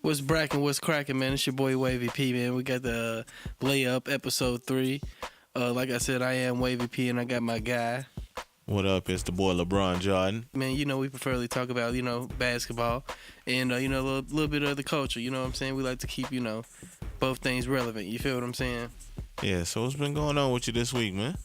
What's bracking? What's cracking, man? It's your boy Wavy P, man. We got the Layup episode 3. Like I said, I am Wavy P, and I got my guy. What up? It's the boy Lebron Jordan. Man, we preferably talk about, basketball and, a little bit of the culture. You know what I'm saying? We like to keep, both things relevant. You feel what I'm saying? Yeah, so what's been going on with you this week, man?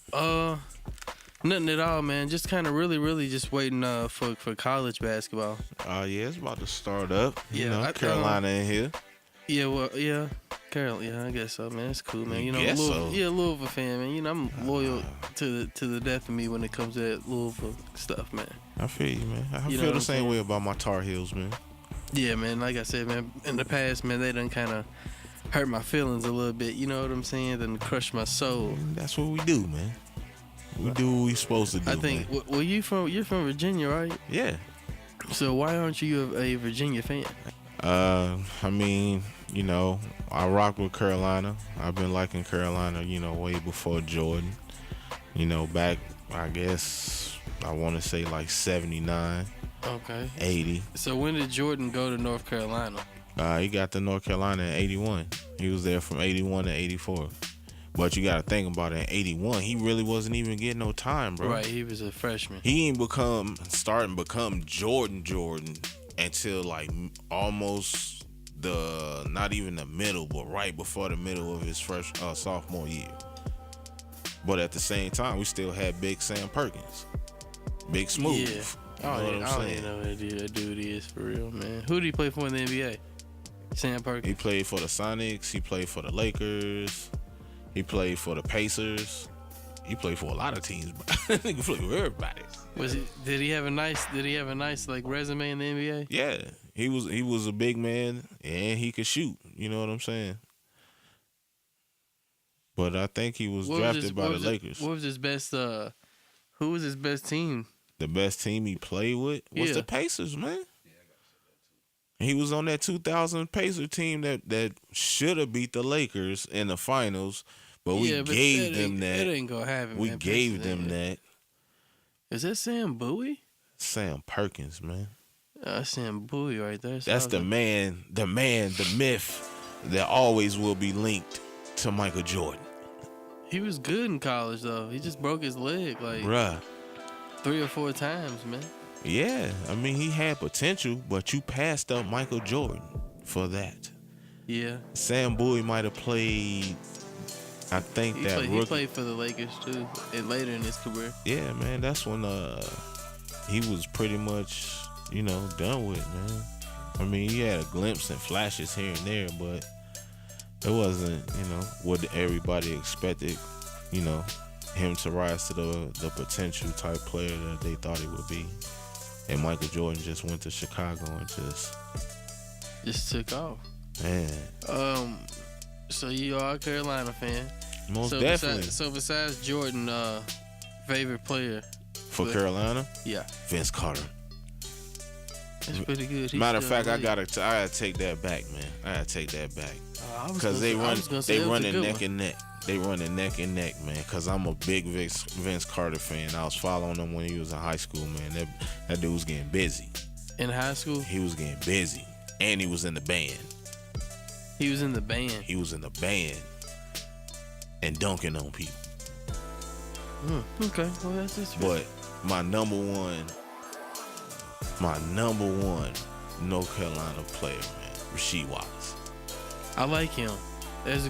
Nothing at all, man. Just kind of really just waiting for college basketball. Yeah, it's about to start up. Yeah, Carolina in here. Yeah, well, yeah. Carolina, I guess so, man. It's cool, man. Louisville fan, man. I'm loyal to the death of me when it comes to that Louisville stuff, man. I feel you, man. I feel the same way about my Tar Heels, man. Yeah, man. Like I said, man, in the past, man, they done kind of hurt my feelings a little bit. You know what I'm saying? Done crush my soul. That's what we do, man. We do what we supposed to do. I think. Man. Well, you're from Virginia, right? Yeah. So why aren't you a Virginia fan? I mean, I rock with Carolina. I've been liking Carolina, way before Jordan. Back, I guess, I want to say like 79. Okay. 80. So when did Jordan go to North Carolina? He got to North Carolina in 81. He was there from 81 to 84. But you got to think about it. In 81, he really wasn't even getting no time, bro. Right, he was a freshman. He ain't become Jordan until like almost not even the middle, but right before the middle of his sophomore year. But at the same time, we still had Big Sam Perkins, Big Smooth. Yeah. I don't even know who that dude is for real, man. Who did he play for in the NBA? Sam Perkins. He played for the Sonics. He played for the Lakers. He played for the Pacers. He played for a lot of teams, but he played for everybody. Did he have a nice like resume in the NBA? Yeah, he was a big man and he could shoot. You know what I'm saying? But I think he was drafted by the Lakers. What was his best? Who was his best team? The best team he played with was the Pacers, man. He was on that 2000 Pacer team that should have beat the Lakers in the finals, but we gave them that. It ain't gonna happen. We gave them that. Is that Sam Bowie? Sam Perkins, man. Sam Bowie right there. That's the man, the myth that always will be linked to Michael Jordan. He was good in college though. He just broke his leg like 3 or 4 times, man. Yeah, I mean, he had potential, but you passed up Michael Jordan for that. Yeah. Sam Bowie might have played, I think he played for the Lakers, too, and later in his career. Yeah, man, that's when he was pretty much, done with, man. I mean, he had a glimpse and flashes here and there, but it wasn't, what everybody expected, him to rise to the potential type player that they thought he would be. And Michael Jordan just went to Chicago and just took off. Man. So you are a Carolina fan. Most definitely. So besides Jordan, favorite player for Carolina? Yeah. Vince Carter. That's pretty good. Matter of fact, I gotta take that back, man. I gotta take that back. Because they running neck and neck. They running neck and neck, man. Because I'm a big Vince Carter fan. I was following him when he was in high school, man. That dude was getting busy. In high school? He was getting busy. And he was in the band. He was in the band? He was in the band. And dunking on people. Okay. Well, that's just But my number one North Carolina player, man, Rasheed Wallace. I like him. That was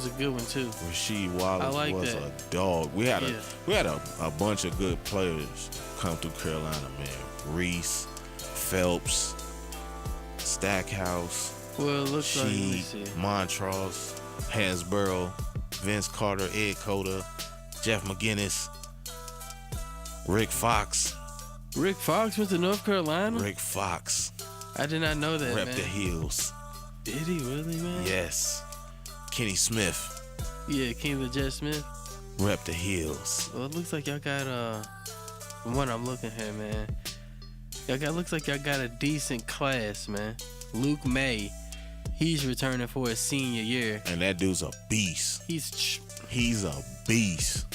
a good one too. Rasheed Wallace was a dog. We had a bunch of good players come through Carolina, man. Reese, Phelps, Stackhouse, Montrose, Hansborough, Vince Carter, Ed Cota, Jeff McGinnis, Rick Fox. Rick Fox went to North Carolina? Rick Fox. I did not know that, Rep man. the Hills. Did he really, man? Yes. Kenny Smith. Yeah, King the Jet Smith. Rep the Hills. Well, it looks like y'all got from what I'm looking here, man. Looks like y'all got a decent class, man. Luke May, he's returning for his senior year. And that dude's a beast. He's a beast.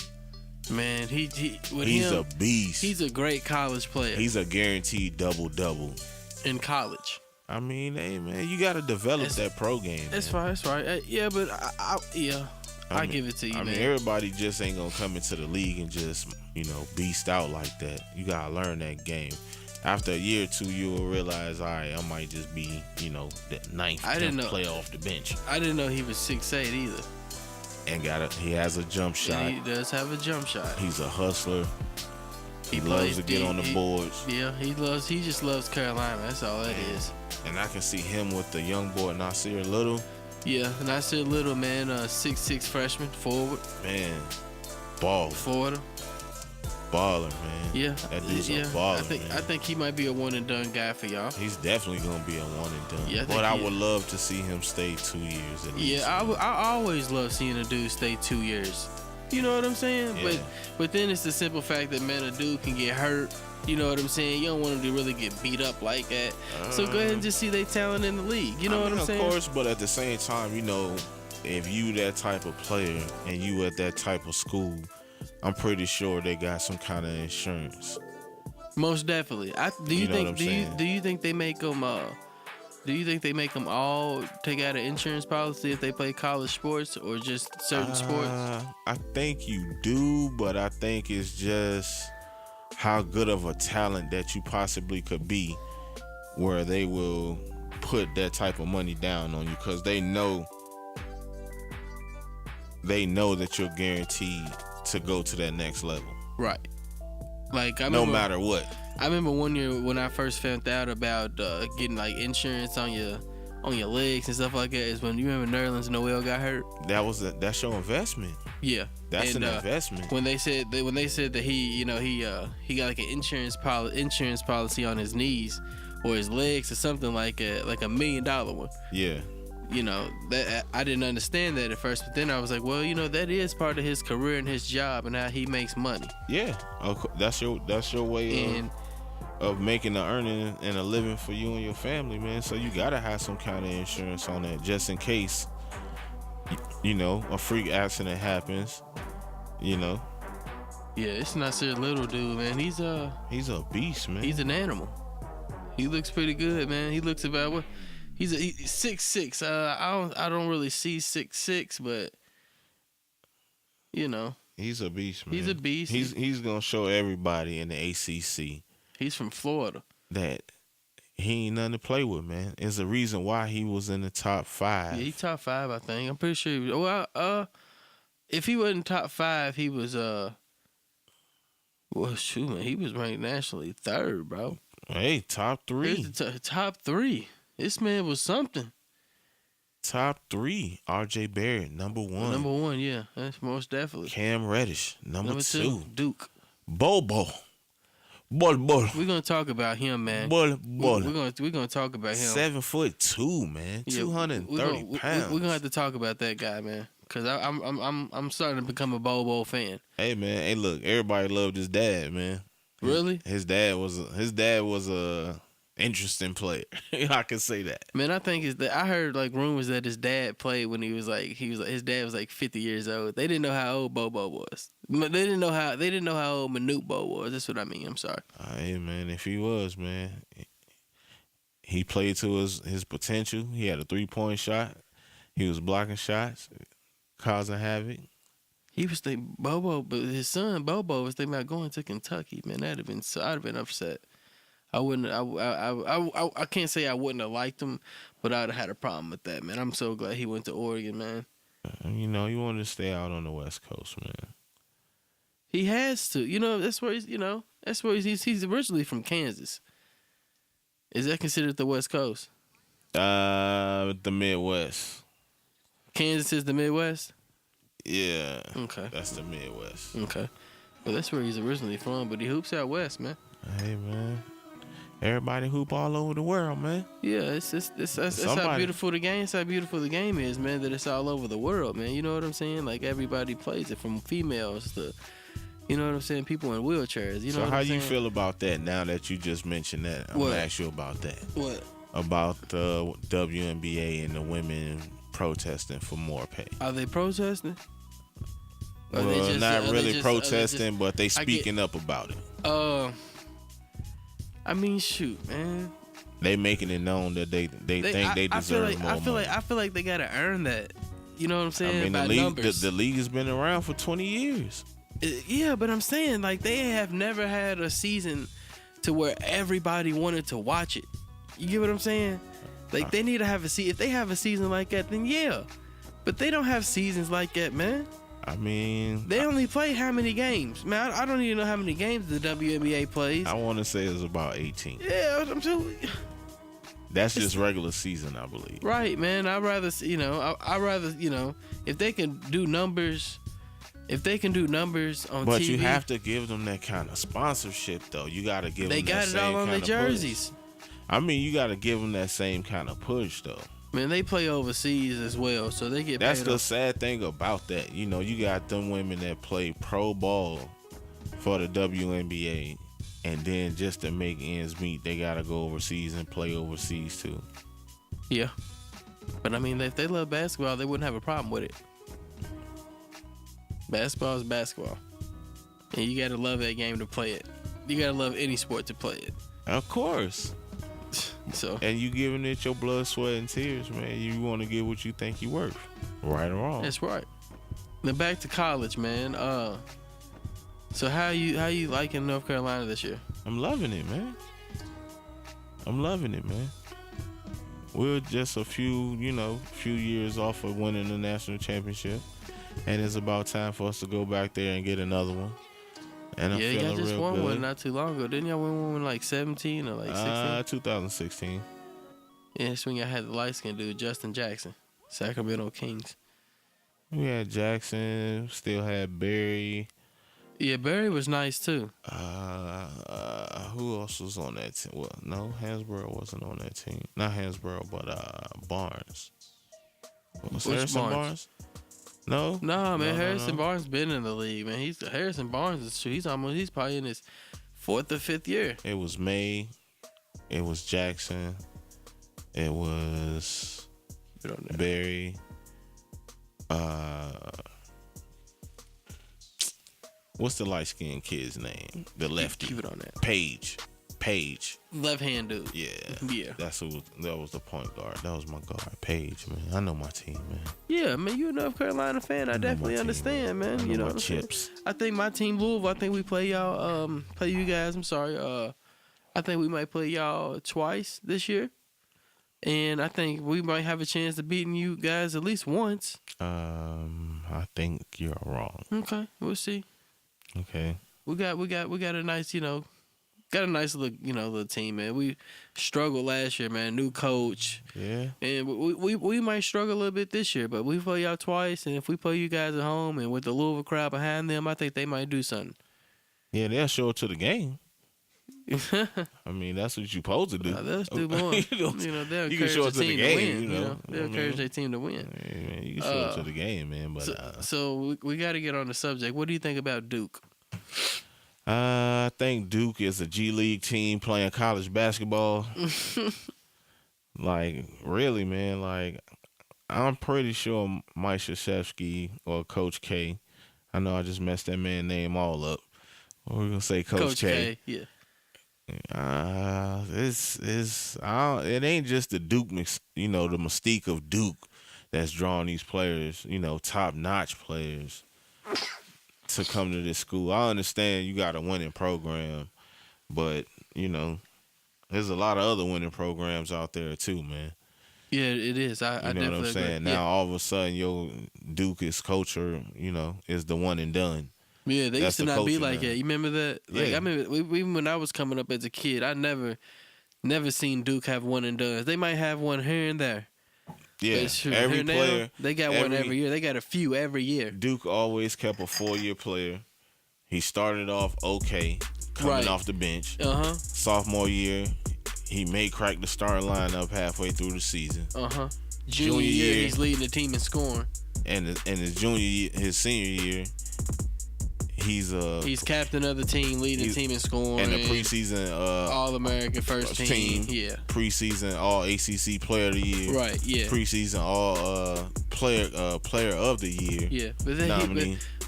Man, he's a beast. He's a great college player. He's a guaranteed double-double. In college. I mean, hey man, you gotta develop that pro game. That's man. fine. That's right. Yeah, but I give it to you, I man. mean, everybody just ain't gonna come into the league and just, beast out like that. You gotta learn that game. After a year or two, you will realize, all right, I might just be, that ninth, 10th player off the bench. I didn't know he was 6'8" either. And he has a jump shot. Yeah, he does have a jump shot. He's a hustler. He loves to get on the boards. Yeah, he just loves Carolina. That's all that is. And I can see him with the young boy Nasir Little. Yeah, Nasir Little, man, 6'6" freshman, forward. Man, baller. Florida. Baller, man. Yeah. That dude's a baller, man. I think he might be a one and done guy for y'all. He's definitely gonna be a one and done. Yeah, but I would love to see him stay 2 years at least. Yeah, I always love seeing a dude stay 2 years. You know what I'm saying? Yeah. But then it's the simple fact that, man, a dude can get hurt. You know what I'm saying? You don't want him to really get beat up like that. So go ahead and just see their talent in the league. You know what I'm saying? Of course, but at the same time, if you that type of player and you at that type of school, I'm pretty sure they got some kind of insurance. Most definitely. Do you think they make them? Do you think they make them all take out an insurance policy if they play college sports or just certain sports? I think you do, but I think it's just how good of a talent that you possibly could be, where they will put that type of money down on you because they know that you're guaranteed to go to that next level. Right. Like no matter what. I remember one year when I first found out about getting like insurance on your legs and stuff like that is when you remember Nerlens Noel got hurt. That's your investment. Yeah, that's an investment. When they said that he got like an insurance policy on his knees or his legs or something like $1 million one. Yeah. That I didn't understand that at first, but then I was like, well, that is part of his career and his job and how he makes money. Yeah, that's your way of making an earning and a living for you and your family, man. So you gotta have some kind of insurance on that just in case, a freak accident happens. Yeah, it's Nasir Little dude, man. He's a beast, man. He's an animal. He looks pretty good, man. He looks about what. He's 6'6". I don't really see 6'6", but he's a beast, man. He's a beast. He's gonna show everybody in the ACC. He's from Florida. That he ain't nothing to play with, man. It's the reason why he was in the top 5. Yeah, he top 5, I think. I'm pretty sure he was. Well, if he wasn't top 5, he was well, shoot, man, he was ranked nationally 3rd, bro. Hey, top 3. Top 3. This man was something. Top 3. R.J. Barrett, number 1. Number 1, yeah. That's most definitely. Cam Reddish, number 2. Duke. Bobo. Ball. We're gonna talk about him, man. Ball. We're gonna talk about him. 7'2", man. Yeah, 230 pounds. We're gonna have to talk about that guy, man. Cause I'm starting to become a Bobo fan. Hey man, hey look, everybody loved his dad, man. Really? His dad was a interesting player. I can say that. Man, I think I heard like rumors that his dad played when his dad was like 50 years old. They didn't know how old Bobo was. They didn't know how old Manute Bo was. That's what I mean. I'm sorry. Hey man, if he was, man, he played to his potential. He had a 3-point shot. He was blocking shots, causing havoc. He was thinking Bobo, but his son Bobo was thinking about going to Kentucky. Man, I'd have been upset. I wouldn't. I can't say I wouldn't have liked him, but I'd have had a problem with that, man. I'm so glad he went to Oregon, man. You wanted to stay out on the West Coast, man. He has to. That's where he's. That's where he's originally from Kansas. Is that considered the West Coast? The Midwest. Kansas is the Midwest? Yeah. Okay. That's the Midwest. Okay. Well, that's where he's originally from, but he hoops out west, man. Hey, man. Everybody hoop all over the world, man. Yeah, that's how beautiful the game. It's how beautiful the game is, man. That it's all over the world, man. You know what I'm saying? Like everybody plays it, from females to, you know what I'm saying, people in wheelchairs. You know. So how you feel about that now that you just mentioned that? I'm gonna ask you about that. What? About the WNBA and the women protesting for more pay. Are they protesting? Well, not really protesting, but they speaking up about it. I mean, shoot, man. they making it known that they think they deserve more money. I feel like they gotta earn that. You know what I'm saying? I mean, by numbers. the league has been around for 20 years. Yeah, but I'm saying like they have never had a season to where everybody wanted to watch it. You get what I'm saying? Like they need to have a season. If they have a season like that, then yeah. But they don't have seasons like that, man. I mean, they only play how many games? Man, I don't even know how many games the WNBA plays. I want to say it's about 18. Yeah, I'm too. That's just regular season, I believe. Right, man. I'd rather, I'd rather, if they can do numbers, on TV. But you have to give them that kind of sponsorship, though. You got to give them that same kind of push. They got it all on their jerseys. I mean, you got to give them that same kind of push, though. Man, they play overseas as well, so they get That's paid the sad thing about that. You know, you got them women that play pro ball for the WNBA, and then just to make ends meet, they got to go overseas and play overseas, too. Yeah. But, I mean, if they love basketball, they wouldn't have a problem with it. Basketball is basketball. And you got to love that game to play it. You got to love any sport to play it. Of course. So. And you giving it your blood, sweat, and tears, man. You want to get what you think you worth. Right or wrong. That's right. Now back to college, man. So how you liking North Carolina this year? I'm loving it, man. We're just a few years off of winning the national championship. And it's about time for us to go back there and get another one. And I'm feeling real good. Yeah, y'all just won one not too long ago. Didn't y'all win one like 17 or like 16? 2016. Yeah, that's when y'all had the light-skinned dude, Justin Jackson, Sacramento Kings. We had Jackson, still had Barry. Yeah, Barry was nice too. Who else was on that team? Well, no, Hansborough wasn't on that team. Not Hansborough, but Barnes. Was Harrison Barnes? No, man. Harrison Barnes been in the league, man. Harrison Barnes he's probably in his 4th or 5th year. It was May. It was Jackson. It was Barry. What's the light skinned kid's name? The lefty. Keep it on that. Page. Left hand dude. Yeah. That was the point guard. That was my guard. Page, man. I know my team, man. Yeah, man. You're a North Carolina fan. I definitely understand, man. You know my chips. I think my team, Louisville. I think we play y'all. Play you guys. I'm sorry. I think we might play y'all twice this year, and I think we might have a chance of beating you guys at least once. I think you're wrong. Okay, we'll see. Okay. We got a nice, got a nice little team, man. We struggled last year, man. New coach. Yeah. And we might struggle a little bit this year, but we play y'all twice, and if we play you guys at home and with the Louisville crowd behind them, I think they might do something. Yeah, they'll show up to the game. I mean, that's what you're supposed to do. They'll do more. They'll encourage the team to win. They'll encourage their team to win. Yeah, man, you can show up to the game, man. But so we got to get on the subject. What do you think about Duke? I think Duke is a G League team playing college basketball. Like, really, man. Like, I'm pretty sure Mike Krzyzewski or Coach K. I know I just messed that man's name all up. We're gonna say Coach K. Yeah. It ain't just the Duke, the mystique of Duke that's drawing these players, top notch players to come to this school. I understand you got a winning program, but there's a lot of other winning programs out there too, man. Yeah, it is. I definitely know what I'm saying. Agree. Now all of a sudden your Duke is culture, is the one and done. Yeah, they used to not be like that. You remember that? Like, Yeah. I remember even when I was coming up as a kid, I never seen Duke have one and done. They might have one here and there. Yeah, every player. They got one every year. They got a few every year. Duke always kept a 4-year player. He started off okay, coming off the bench. Sophomore year, he may crack the starting lineup halfway through the season. Junior year, he's leading the team in scoring. And his senior year, he's captain of the team, leading the team in scoring. And the preseason All-American first team. Yeah. Preseason All ACC Player of the Year. Right. Yeah. Preseason All Player of the Year. Yeah. But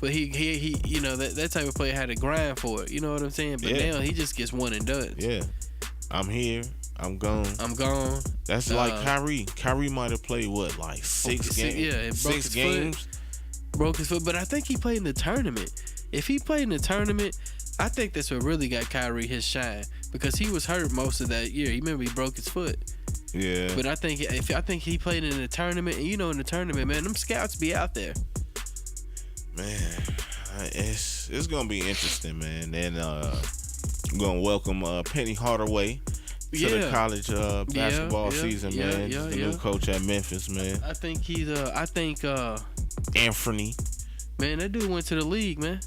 he that type of player had to grind for it. You know what I'm saying? But now he just gets one and done. Yeah. I'm here. I'm gone. I'm gone. That's like Kyrie. Kyrie might have played what, like 6 games? Yeah, it broke 6 his games. Foot. Broke his foot, but I think he played in the tournament. If he played in the tournament, I think that's what really got Kyrie his shine because he was hurt most of that year. You remember he broke his foot. Yeah. But I think he played in the tournament, and in the tournament, man, them scouts be out there. Man, it's gonna be interesting, man. And I'm gonna welcome Penny Hardaway to the college basketball season, man. The new coach at Memphis, man. I think he's Anthony. Man, that dude went to the league, man.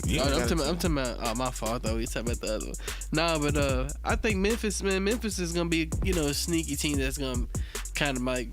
I'm talking about my fault though. He's talking about the other one. Nah, but I think Memphis is gonna be a sneaky team that's gonna kind of like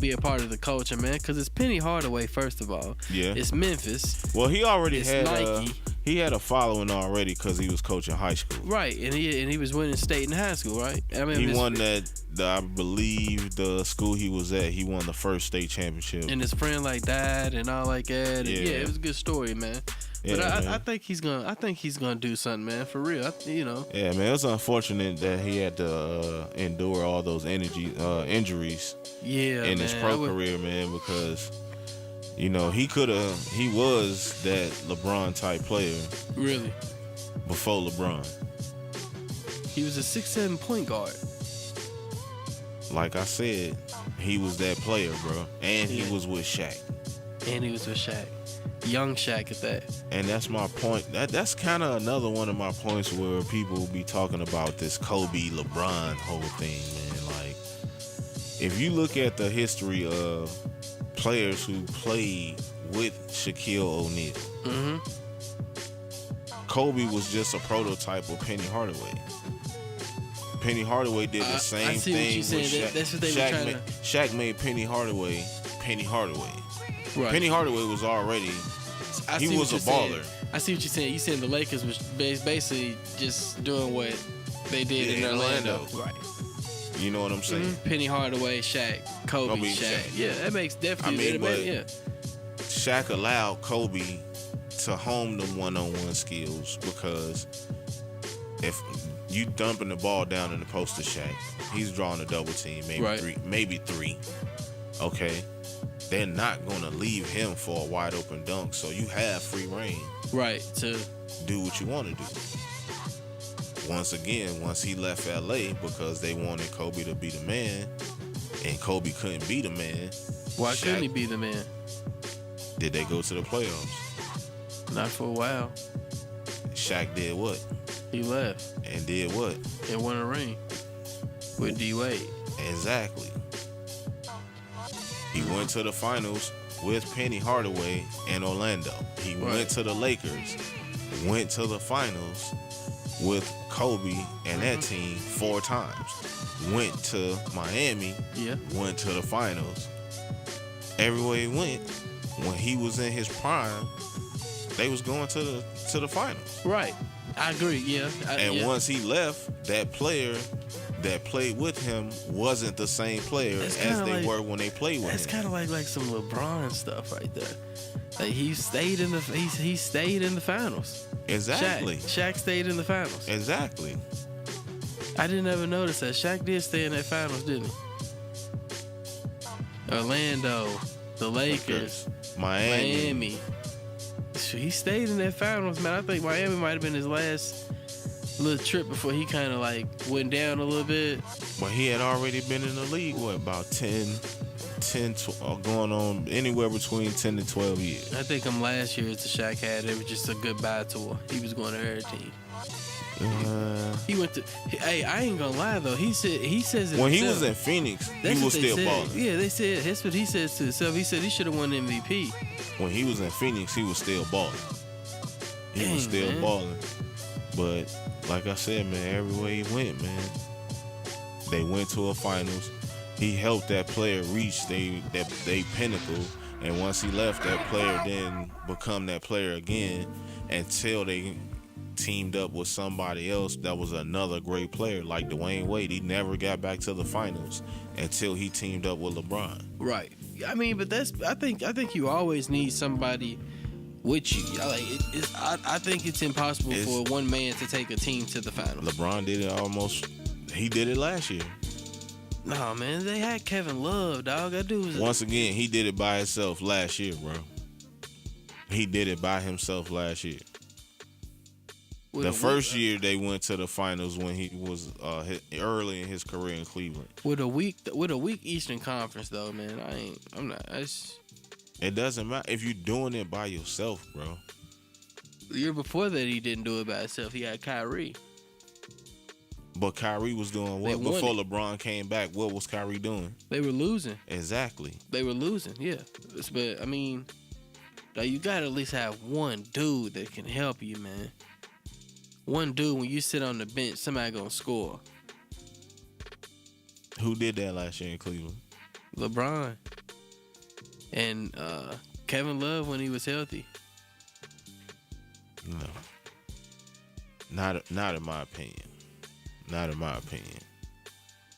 be a part of the culture, man. Because it's Penny Hardaway first of all. Yeah. It's Memphis. Well, he already had Nike. He had a following already because he was coaching high school. Right, and he was winning state in high school, right? I mean, he won I believe the school he was at, he won the first state championship. And his friend died and all like that. And it was a good story, man. But I think he's gonna do something, man, for real. Yeah, man, it was unfortunate that he had to endure all those injuries. In his pro career, man, because he was that LeBron type player. Really? Before LeBron. He was a 6'7" point guard. Like I said, he was that player, bro. And he was with Shaq. Young Shaq at that. And that's my point. That's kind of another one of my points where people will be talking about this Kobe LeBron whole thing, man. Like, if you look at the history of players who played with Shaquille O'Neal, Kobe was just a prototype of Penny Hardaway. Penny Hardaway did the same thing with Shaq. That's what they were trying to... Shaq made Penny Hardaway. Right. Penny Hardaway was already... He was a baller. I see what you're saying. You saying the Lakers was basically just doing what they did in Orlando. Right. You know what I'm saying? Penny Hardaway, Shaq, Kobe, Shaq. Yeah, that makes definitely... Shaq allowed Kobe to hone the one-on-one skills because if you dumping the ball down in the post to Shaq, he's drawing a double team, maybe three. Okay. They're not going to leave him for a wide open dunk, so you have free reign. Right, to do what you want to do. Once he left LA because they wanted Kobe to be the man, and Kobe couldn't be the man. Why couldn't he be the man? Did they go to the playoffs? Not for a while. Shaq did what? He left. And did what? And won a ring with D Wade. Exactly. He went to the finals with Penny Hardaway in Orlando. He went to the Lakers, went to the finals with Kobe and that team 4 times. Went to Miami, went to the finals. Everywhere he went, when he was in his prime, they was going to the finals. Right. I agree, yeah. Once he left, that player that played with him wasn't the same player as they were when they played with him. That's kind of like some LeBron stuff right there. Like he stayed in the finals. Exactly. Shaq stayed in the finals. Exactly. I didn't ever notice that. Shaq did stay in that finals, didn't he? Orlando, the Lakers, Miami. He stayed in that finals, man. I think Miami might have been his last little trip before he kind of went down a little bit. Well, he had already been in the league, about 10, going on anywhere between 10 to 12 years. I think last year the Shaq had, it was just a goodbye tour. He was going to every team. He went to. Hey, I ain't gonna lie though. He says it when himself. He was in Phoenix, he was still balling. Yeah, they said that's what he says to himself. He said he should have won MVP. When he was in Phoenix, he was still balling. He was still balling. But like I said, man, everywhere he went, man, they went to a finals. He helped that player reach they pinnacle, and once he left, that player didn't become that player again until they teamed up with somebody else that was another great player like Dwayne Wade. He never got back to the finals until he teamed up with LeBron. Right. I mean, but I think you always need somebody with you. I think it's impossible for one man to take a team to the finals. LeBron did it almost. He did it last year. No, man, they had Kevin Love, dog. That dude was Once again, he did it by himself last year, bro. He did it by himself last year. The first year they went to the finals when he was early in his career in Cleveland. With a weak Eastern Conference though, man. I'm not. It doesn't matter if you're doing it by yourself, bro. The year before that, he didn't do it by himself. He had Kyrie. But Kyrie was doing what before LeBron came back? What was Kyrie doing? They were losing. Exactly. They were losing. Yeah, but I mean, you gotta at least have one dude that can help you, man. One dude, when you sit on the bench, somebody gonna score. Who did that last year in Cleveland? LeBron. And Kevin Love when he was healthy. No. Not in my opinion. Not in my opinion.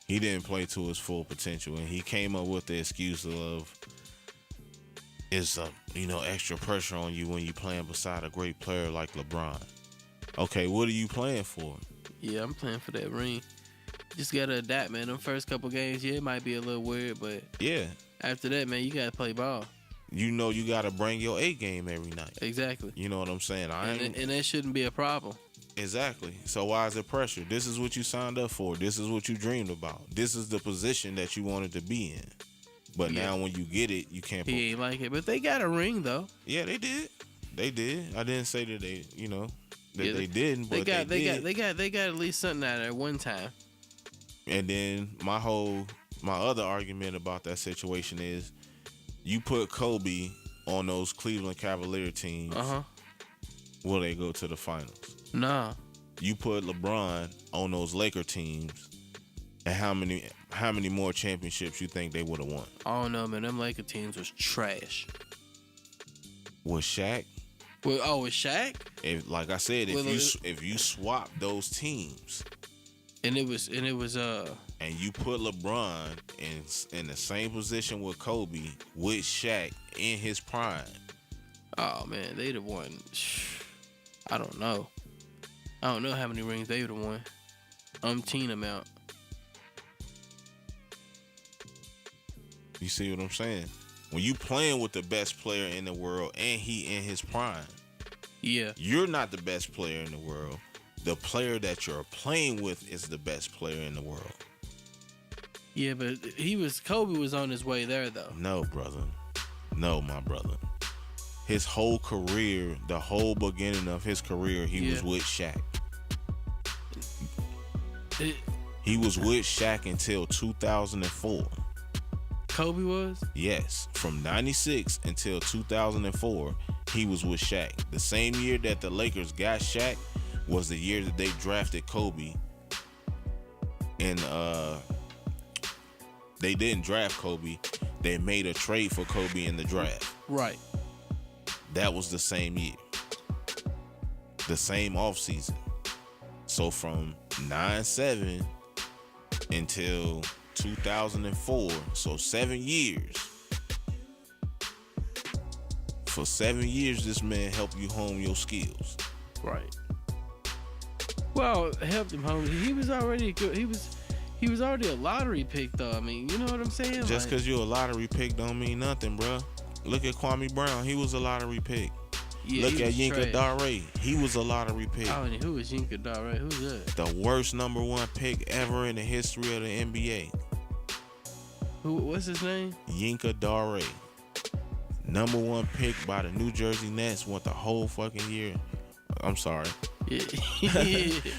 He didn't play to his full potential, and he came up with the excuse of it's extra pressure on you when you playing beside a great player like LeBron. Okay, what are you playing for? Yeah, I'm playing for that ring. Just gotta adapt, man. Them first couple games, yeah, it might be a little weird, but yeah, after that, man, you gotta play ball. You gotta bring your A game every night. Exactly. You know what I'm saying? And that shouldn't be a problem. Exactly. So why is it pressure? This is what you signed up for. This is what you dreamed about. This is the position that you wanted to be in. But now when you get it, you can't. He ain't like it, but they got a ring though. Yeah, they did. They did. I didn't say that they didn't. But they got at least something out of there one time. And then my other argument about that situation is, you put Kobe on those Cleveland Cavalier teams. Will they go to the finals? Nah. You put LeBron on those Laker teams, and how many more championships you think they would have won? I don't know, man. Them Laker teams was trash. With Shaq? With Shaq? Like I said, if you swap those teams, and it was and you put LeBron in the same position with Kobe with Shaq in his prime. Oh man, they'd have won. I don't know how many rings they would have won. Umpteen amount. You see what I'm saying? When you playing with the best player in the world and he in his prime, yeah, you're not the best player in the world. The player that you're playing with is the best player in the world. Yeah, but Kobe was on his way there though. No, brother. No, my brother. His whole career, the whole beginning of his career, he was with Shaq. He was with Shaq until 2004. Kobe was? Yes. From 96 until 2004, he was with Shaq. The same year that the Lakers got Shaq was the year that they drafted Kobe. And they didn't draft Kobe. They made a trade for Kobe in the draft. Right. That was the same year. The same offseason. So from 9-7 until 2004, so 7 years. For 7 years, this man helped you hone your skills. Right. Well, helped him home. He was already good. He was already a lottery pick, though. I mean, you know what I'm saying? Just because you're a lottery pick don't mean nothing, bro. Look at Kwame Brown. He was a lottery pick. Yeah, look at Yinka Dare. He was a lottery pick. I don't know who was Yinka Dare. Who's that? The worst number 1 pick ever in the history of the NBA. What's his name? Yinka Dare. Number 1 pick by the New Jersey Nets. Went the whole fucking year. I'm sorry. Yeah.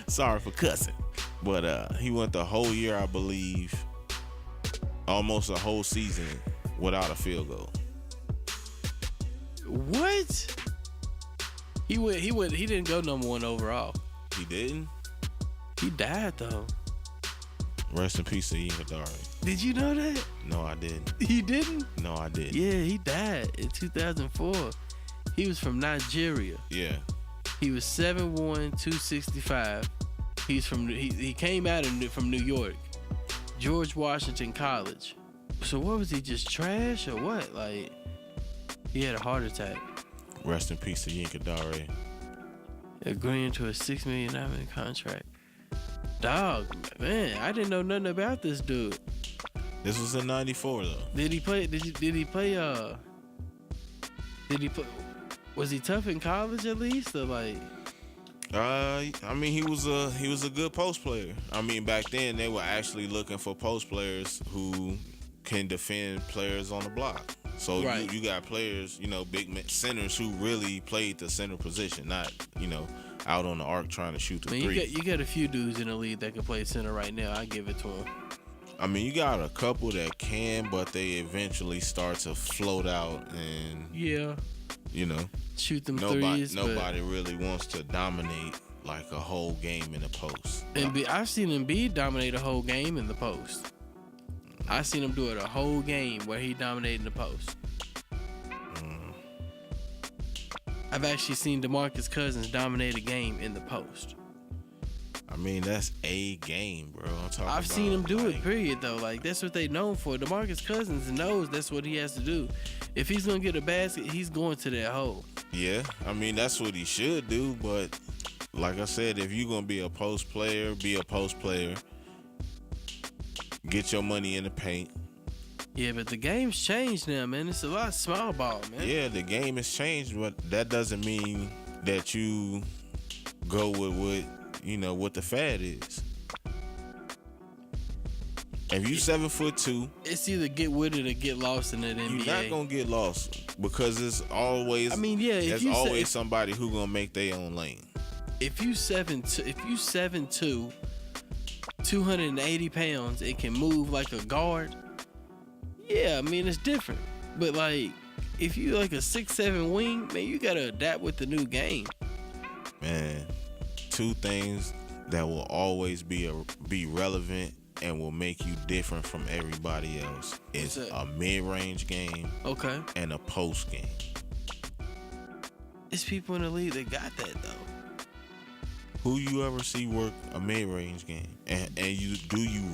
Sorry for cussing. But he went the whole year, I believe, almost a whole season without a field goal. What? He didn't go number 1 overall. He didn't? He died though. Rest in peace to Yinka Dare. Did you know that? No, I didn't. He didn't? No, I didn't. Yeah, he died in 2004. He was from Nigeria. Yeah. He was 7'1", 265. He came out from New York, George Washington College. So what was he, just trash or what? Like, he had a heart attack. Rest in peace to Yinka Dare. Agreeing to a $6 million contract. Dog, man, I didn't know nothing about this dude. This was in '94 though. Did he play? Did he play? Did he play? Was he tough in college at least, or like? I mean, he was a good post player. I mean, back then they were actually looking for post players who can defend players on the block. So Right. you got players, big centers who really played the center position, not out on the arc trying to shoot the Man, three. you got a few dudes in the league that can play center right now. I give it to him. I mean, you got a couple that can, but they eventually start to float out, and Yeah, shoot them threes. nobody really wants to dominate like a whole game in the post. I've seen Embiid dominate a whole game in the post. I've seen him do it a whole game where he dominated in the post. I've actually seen DeMarcus Cousins dominate a game in the post. I mean, that's a game, bro. I've seen him do it, period, though. Like, that's what they known for. DeMarcus Cousins knows that's what he has to do. If he's going to get a basket, he's going to that hole. Yeah, I mean, that's what he should do, but like I said, if you're going to be a post player, be a post player. Get your money in the paint. Yeah, but the game's changed now, man. It's a lot small ball, man. Yeah, the game has changed, but that doesn't mean that you go with what the fad is. If you 7'2", it's either get with it or get lost in that NBA. you're not gonna get lost because it's always. I mean, yeah, there's always somebody who gonna make their own lane. If you 7'2", 280 pounds, it can move like a guard. Yeah, I mean, it's different. But like, if you like a 6'7" wing, man, you gotta adapt with the new game. Man, two things that will always be relevant and will make you different from everybody else is a mid-range game, okay, and a post game. It's people in the league that got that though. Who you ever see work a mid-range game, and you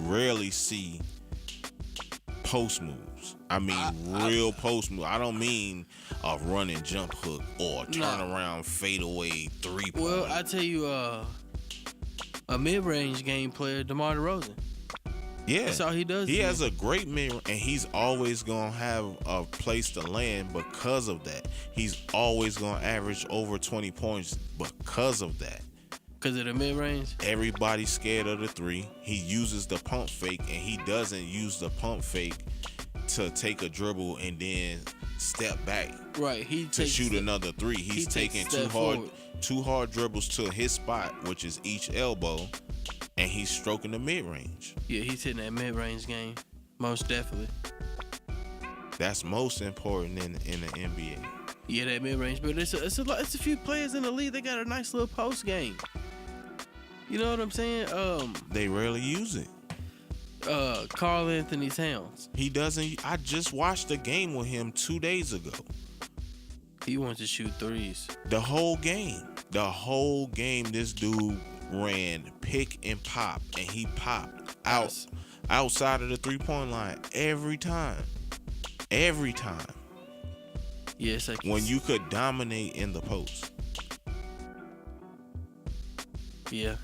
rarely see post moves? I mean, real post moves. I don't mean a running jump hook or a turnaround fadeaway 3-point. Well, I tell you, a mid-range game player, DeMar DeRozan. Yeah, that's all he does. He has a great mid, and he's always gonna have a place to land because of that. He's always gonna average over 20 points because of that. Because of the mid-range? Everybody's scared of the three. He uses the pump fake, and he doesn't use the pump fake to take a dribble and then step back. Right. To shoot another three. He's taking two hard dribbles to his spot, which is each elbow, and he's stroking the mid-range. Yeah, he's hitting that mid-range game. Most definitely. That's most important in the NBA. Yeah, that mid-range. But it's a few players in the league that got a nice little post game. You know what I'm saying? They rarely use it. Karl Anthony Towns. He doesn't. I just watched a game with him 2 days ago. He wants to shoot threes. The whole game, this dude ran pick and pop, and he popped outside of the 3-point line every time. Every time. Yeah, it's like when you could dominate in the post. Yeah,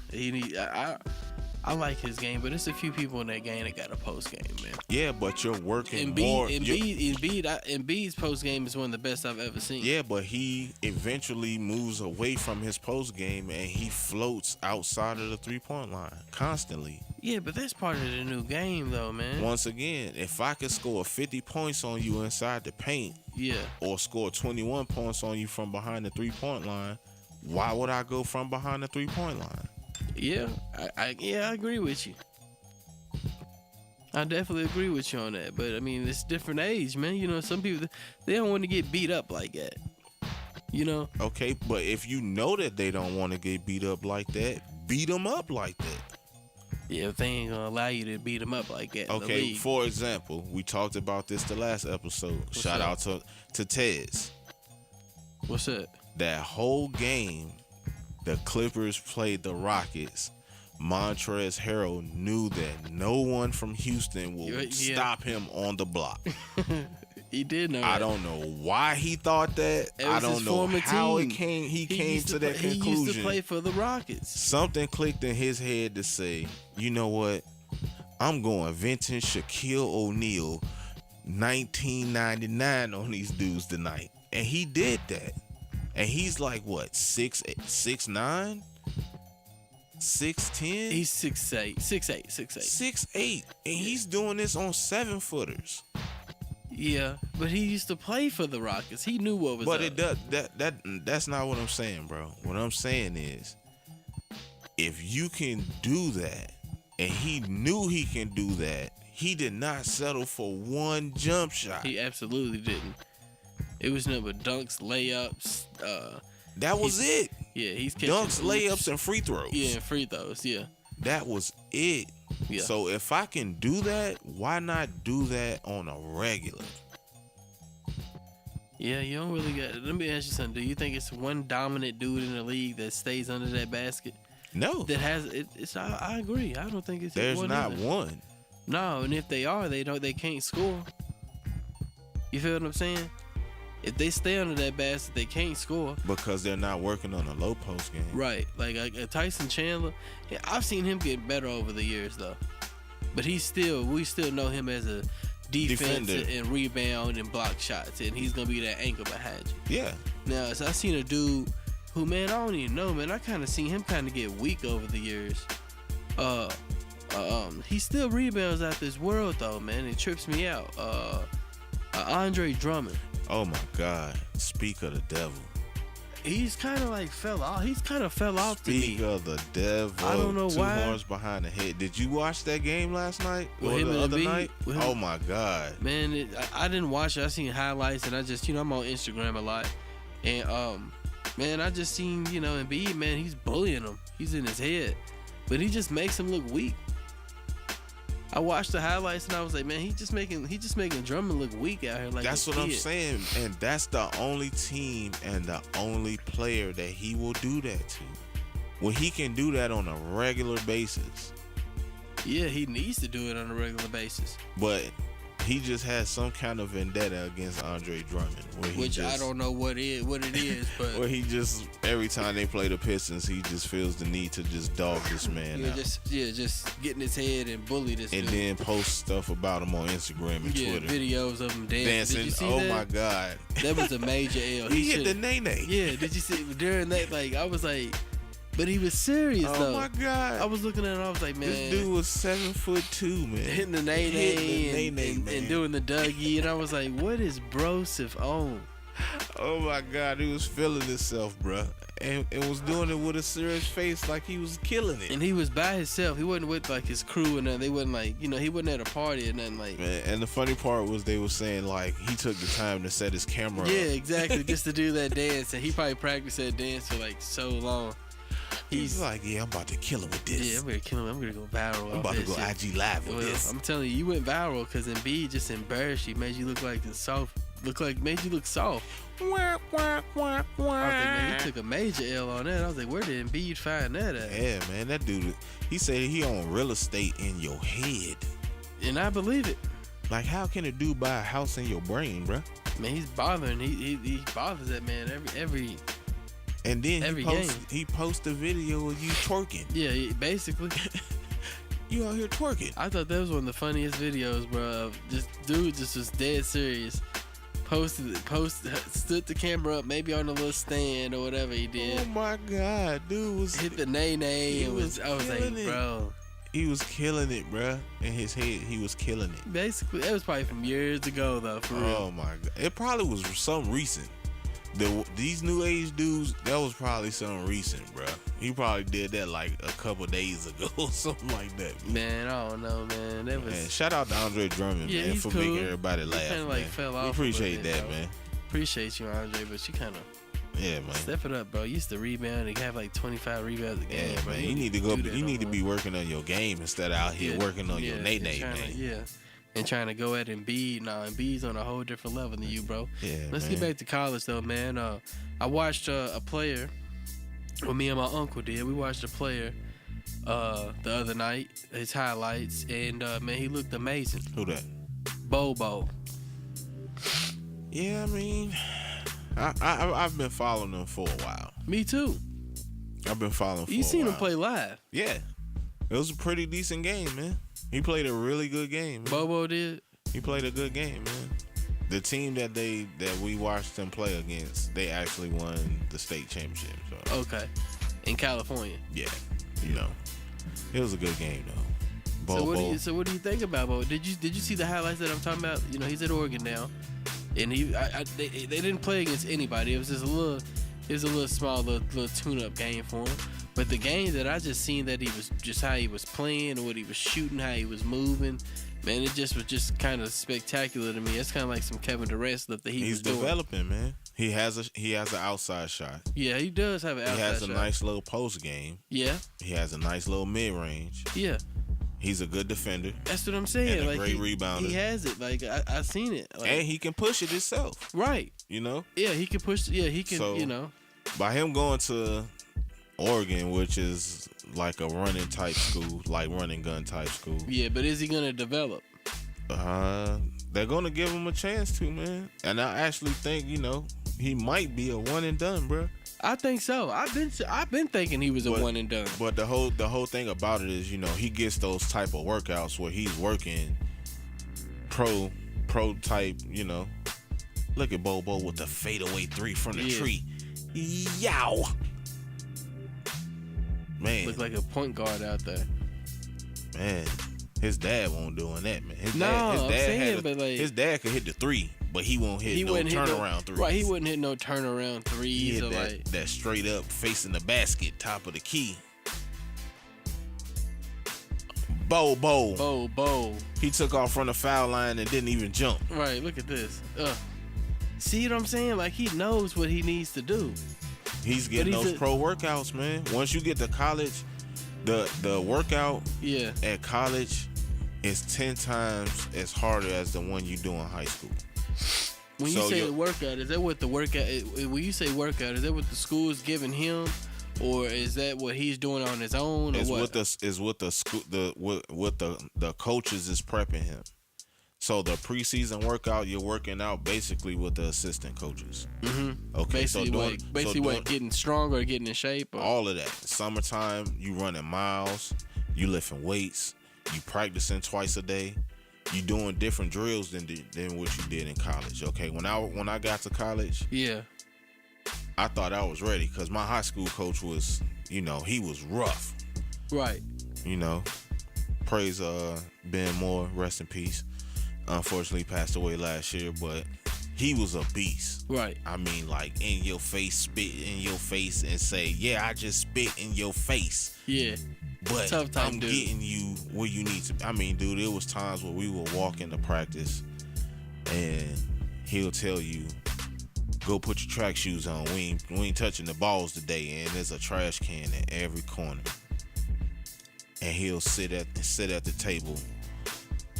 I like his game, but it's a few people in that game that got a post game, man. Yeah, but you're working more. Embiid's post game is one of the best I've ever seen. Yeah, but he eventually moves away from his post game and he floats outside of the 3-point line constantly. Yeah, but that's part of the new game, though, man. Once again, if I could score 50 points on you inside the paint, or score 21 points on you from behind the 3-point line, why would I go from behind the 3-point line? Yeah, I agree with you. I definitely agree with you on that. But I mean, it's different age, man. You know, some people, they don't want to get beat up like that. You know? Okay, but if you know that they don't want to get beat up like that, beat them up like that. Yeah, if they ain't gonna allow you to beat them up like that. Okay, for example, we talked about this the last episode. Shout out to Tez. What's that? That whole game, the Clippers played the Rockets. Montrezl Harrell knew that no one from Houston will stop him on the block. He did know. I don't know why he thought that. I don't know how it came. He came to that conclusion. He used to play for the Rockets. Something clicked in his head to say, you know what? I'm going vintage Shaquille O'Neal 1999 on these dudes tonight. And he did that. And he's like, what, 6'9"? 6'10"? He's 6'8". 6'8". 6'8". And he's doing this on 7-footers. Yeah, but he used to play for the Rockets. He knew what was up. But that's not what I'm saying, bro. What I'm saying is, if you can do that, and he knew he can do that, he did not settle for one jump shot. He absolutely didn't. It was nothing but dunks, layups. That was it. Yeah, he's catching dunks, layups, and free throws. Yeah, and free throws. Yeah, that was it. Yeah. So if I can do that, why not do that on a regular? Yeah, you don't really get. Let me ask you something. Do you think it's one dominant dude in the league that stays under that basket? No. That has it. I agree. I don't think it's. There's one not either. one. No, and if they are, they can't score. You feel what I'm saying? If they stay under that basket, they can't score because they're not working on a low post game. Right, like Tyson Chandler. Yeah, I've seen him get better over the years though, but we still know him as a defense and rebound and block shots, and he's gonna be that anchor behind you. Yeah. Now, so I seen a dude who, man, I don't even know, man. I kind of seen him kind of get weak over the years. He still rebounds out this world though, man. It trips me out. Andre Drummond. Oh my God! Speak of the devil. He's kind of like fell off. He's kind of fell off to me. Speak of the devil. I don't know why. 2 horns behind the head. Did you watch that game last night or him the other night? Oh my God! Man, I didn't watch it. I seen highlights, and I just, I'm on Instagram a lot, and man, I just seen, Embiid, man, he's bullying him. He's in his head, but he just makes him look weak. I watched the highlights and I was like, man, he just making Drummond look weak out here. Like that's what I'm saying, and that's the only team and the only player that he will do that to. Well, he can do that on a regular basis. Yeah, he needs to do it on a regular basis. But he just has some kind of vendetta against Andre Drummond, which I don't know what it is, but where he just every time they play the Pistons, he just feels the need to just dog this man out. Just get in his head and bully this and dude. Then post stuff about him on Instagram and Twitter. Videos of him dancing. Did you see that? My God, that was a major L. He hit the nay-nay. Yeah, did you see during that? Like, I was like. But he was serious though. Oh my God! I was looking at him. I was like, man, this dude was 7'2", man, hitting the nay-nay and doing the Dougie, and I was like, what is Broseph on? Oh my God, he was feeling himself, bro, and was doing it with a serious face, like he was killing it. And he was by himself. He wasn't with like his crew and nothing. They wasn't like, he wasn't at a party or nothing like. Man, and the funny part was they were saying like he took the time to set his camera up. Yeah, exactly, just to do that dance, and he probably practiced that dance for like so long. He's like, yeah, I'm about to kill him with this. Yeah, I'm gonna kill him. I'm gonna go viral. I'm about to go IG live with this. I'm telling you went viral because Embiid just embarrassed you, made you look like made you look soft. I was like, man, he took a major L on that. I was like, where did Embiid find that at? Yeah, man, that dude, he said he owned real estate in your head. And I believe it. Like, how can a dude buy a house in your brain, bro? Man, he's bothering. He bothers that man every. And then he posts a video of you twerking. Yeah, basically. You out here twerking. I thought that was one of the funniest videos, bro. This dude just was dead serious. Stood the camera up, maybe on a little stand or whatever he did. Oh my God, dude was hit the nay-nay. I was like, bro. He was killing it, bro. In his head, he was killing it. Basically, that was probably from years ago, though, for real. Oh my God. It probably was something recent. These new age dudes, that was probably something recent, bro. He probably did that like a couple days ago or something like that. Man, I don't know, man. That was. Man, shout out to Andre Drummond, man, for cool. making everybody laugh. He kind of like fell off. We appreciate that, man. Appreciate you, Andre, but you kind of. Yeah, man. Step it up, bro. You used to rebound and have like 25 rebounds a game. Yeah, bro. man. You need to go. You need to be working on your game instead of out here working on your nay-nay, man. And trying to go at Embiid. Nah, Embiid's on a whole different level than you, bro. Yeah, Let's get back to college, though, man. I watched a player. Well, me and my uncle did. We watched a player the other night, his highlights, and man, he looked amazing. Who that? Bobo. Yeah, I mean, I've been following him for a while. Me too. I've been following for a while. You seen him play live? Yeah. It was a pretty decent game, man. He played a really good game, man. Bobo did? He played a good game, man. The team that we watched him play against, they actually won the state championship. So. Okay. In California. Yeah. You know. It was a good game though. Bobo. So what do you think about Bobo? Did you see the highlights that I'm talking about? You know, he's at Oregon now. And they didn't play against anybody. It was just a little small little tune-up game for him. But the game that I just seen that he was just how he was playing, what he was shooting, how he was moving, man, it just was just kind of spectacular to me. It's kind of like some Kevin Durant stuff that he's developing, man. He has an outside shot. Yeah, he does have an outside shot. He has a nice little post game. Yeah. He has a nice little mid range. Yeah. He's a good defender. That's what I'm saying. And a great rebounder. He has it. Like I seen it. Like, and he can push it himself. Right. You know? Yeah, he can push. Yeah, he can. So, you know. By him going to Oregon, which is like a running type school, like running gun type school. Yeah, but is he gonna develop? They're gonna give him a chance to, man. And I actually think, you know, he might be a one and done, bro. I think so. I've been thinking he was a one and done. But the whole thing about it is, you know, he gets those type of workouts where he's working pro type, you know. Look at Bobo with the fadeaway three from the tree. Yow. Man. Look like a point guard out there. Man, his dad won't doing that, man. His dad could hit the three, but he won't hit no turnaround threes. Right, he wouldn't hit no turnaround threes. He hit that straight up facing the basket, top of the key. Bo. He took off from the foul line and didn't even jump. Right, look at this. See what I'm saying? Like, he knows what he needs to do. He's getting those pro workouts, man. Once you get to college, the workout at college is 10 times as harder as the one you do in high school. When you say the workout, is that what the workout? When you say workout, is that what the school is giving him, or is that what he's doing on his own? Or what the coaches is prepping him. So the preseason workout, you're working out basically with the assistant coaches. Mm-hmm. Okay, basically getting stronger, getting in shape. All of that. Summertime, you running miles, you lifting weights, you practicing twice a day, you doing different drills than what you did in college. Okay, when I got to college, I thought I was ready because my high school coach was, you know, he was rough. Right. You know, praise Ben Moore, rest in peace. Unfortunately passed away last year, but he was a beast. Right. I mean, like, in your face, spit in your face and say, yeah, I just spit in your face. Yeah. But I'm getting you where you need to. I mean, dude, there was times where we would walk into practice and he'll tell you, go put your track shoes on. We ain't touching the balls today. And there's a trash can in every corner. And he'll sit at the table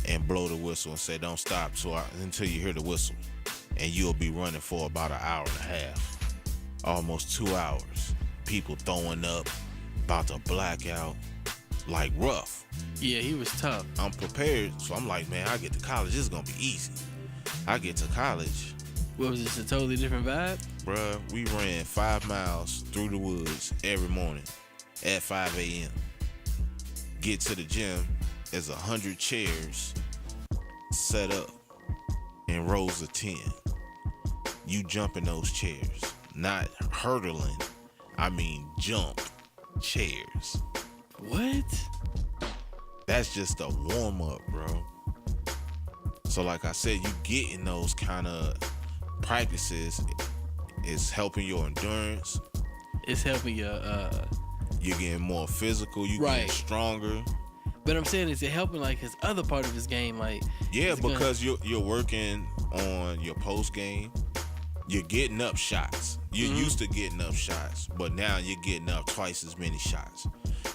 and blow the whistle and say, don't stop until you hear the whistle. And you'll be running for about an hour and a half. Almost 2 hours. People throwing up, about to black out, like rough. Yeah, he was tough. I'm prepared, so I'm like, man, I get to college, this is going to be easy. I get to college. What was this, a totally different vibe? Bruh, we ran 5 miles through the woods every morning at 5 a.m. Get to the gym. There's 100 chairs set up in rows of 10. You jump in those chairs, not hurdling. I mean, jump chairs. What? That's just a warm up, bro. So, like I said, you getting those kind of practices. It's helping your endurance. It's helping your. You're getting more physical. You getting stronger. But I'm saying, is it helping like his other part of his game? Like, yeah, because you're working on your post game. You're getting up shots. You're used to getting up shots, but now you're getting up twice as many shots.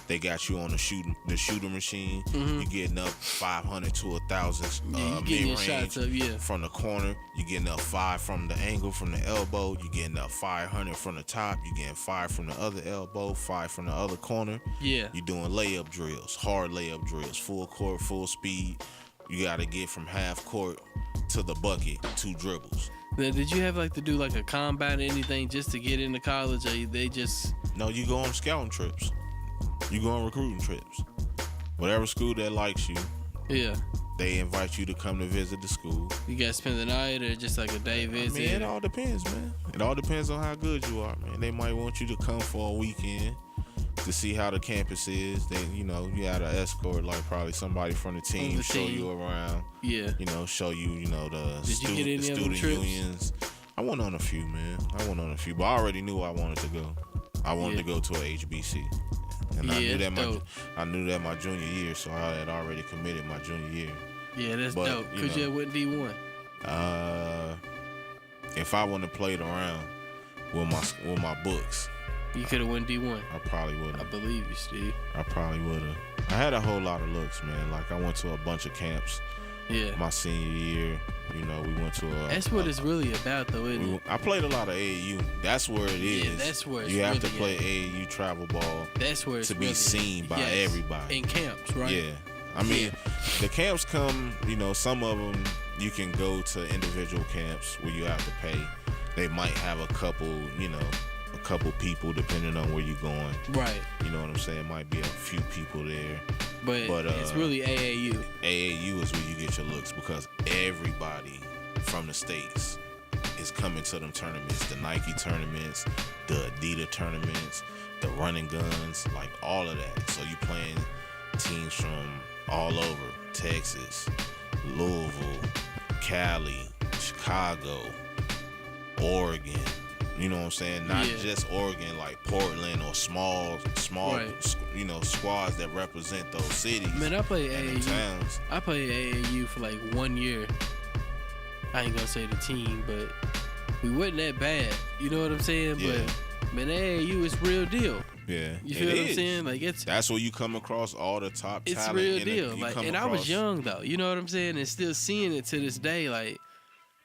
They got you on the shooter machine. You're getting up 500 to 1,000 mid range from the corner. You're getting up 5 from the angle, from the elbow. You're getting up 500 from the top. You're getting 5 from the other elbow, 5 from the other corner. Yeah. You're doing layup drills, hard layup drills, full court, full speed. You got to get from half court to the bucket, 2 dribbles. Now, did you have like to do like a combat or anything just to get into college, or they just? No, you go on scouting trips. You go on recruiting trips. Whatever school that likes you, Yeah. they invite you to come to visit the school. You guys spend the night or just like a day visit? I mean, it all depends, man. It all depends on how good you are, man. They might want you to come for a weekend to see how the campus is. They, you had an escort, like probably somebody from the team, show you around. Yeah. Show you, the Did you get any the of them student trips? unions. I went on a few, man. But I already knew I wanted to go. I wanted to go to a HBC. And I knew that my junior year, so I had already committed my junior year. Yeah, that's dope. Because you went D1. If I wouldn't have played around with my books, you could have went D1. I probably wouldn't. I believe you, Steve. I probably would have. I had a whole lot of looks, man. Like I went to a bunch of camps. Yeah. My senior year, we went to a. That's what it's really about, though, isn't it? I played a lot of AAU. That's where it is. Yeah, that's where it's you have really to play AAU travel ball. That's where it's to be seen by everybody. In camps, right? Yeah. I mean, the camps come. Some of them you can go to individual camps where you have to pay. They might have a couple people depending on where you're going. Right. You know what I'm saying? Might be a few people there. But it's really AAU. AAU is where you get your looks because everybody from the States is coming to them tournaments. The Nike tournaments, the Adidas tournaments, the running guns, like all of that. So you playing teams from all over. Texas, Louisville, Cali, Chicago, Oregon. You know what I'm saying? Not just Oregon, like Portland or small, right. Squads that represent those cities. Man, I played AAU. Towns. I played AAU for like 1 year. I ain't gonna say the team, but we wasn't that bad. You know what I'm saying? Yeah. But man, AAU is real deal. Yeah, you feel what I'm saying? Like that's where you come across all the top talent. It's real deal. I was young though. You know what I'm saying? And still seeing it to this day, like.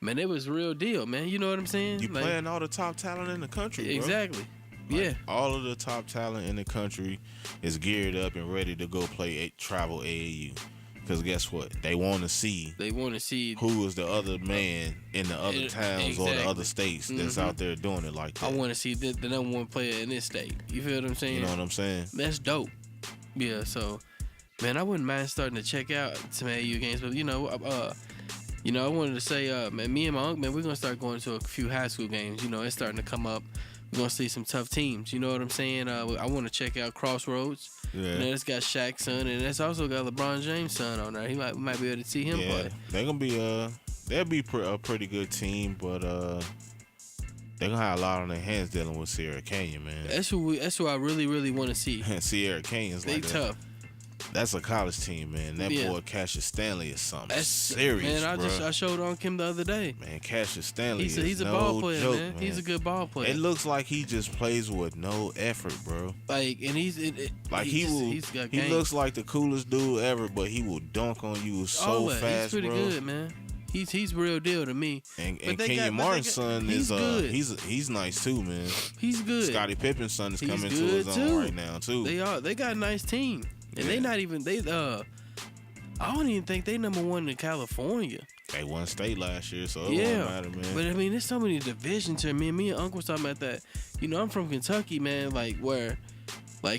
Man, it was real deal, man. You know what I'm saying? You playing all the top talent in the country, bro. Exactly. Yeah. All of the top talent in the country is geared up and ready to go play travel AAU. Because guess what? They want to see. Who is the other man in the other towns or the other states that's out there doing it like that. I want to see the number one player in this state. You feel what I'm saying? You know what I'm saying? That's dope. Yeah. So, man, I wouldn't mind starting to check out some AAU games, but I wanted to say, man, me and my uncle, man, we're going to start going to a few high school games. It's starting to come up. We're going to see some tough teams. You know what I'm saying? I want to check out Crossroads. Yeah. It's got Shaq's son, and it's also got LeBron James' son on there. We might be able to see him play. They're going to be, they'll be a pretty good team, but they're going to have a lot on their hands dealing with Sierra Canyon, man. That's who I really, really want to see. Sierra Canyon's they tough. That's a college team, man. That boy Cassius Stanley is something serious, man. Bro. I showed on him the other day. Man, Cassius Stanley he's a no ball player, joke, man. He's a good ball player. It looks like he just plays with no effort, bro. Like, and he looks like the coolest dude ever, but he will dunk on you so fast, he's pretty bro. good, man. He's real deal to me. And Kenyon Martin's son is good. He's nice too, man. He's good. Scottie Pippen's son is coming to his own right now too. They got a nice team. And they not even I don't even think they number one in California. They won state last year, so it won't matter, man. But I mean, there's so many divisions here. Me and Uncle was talking about that. I'm from Kentucky, man. Like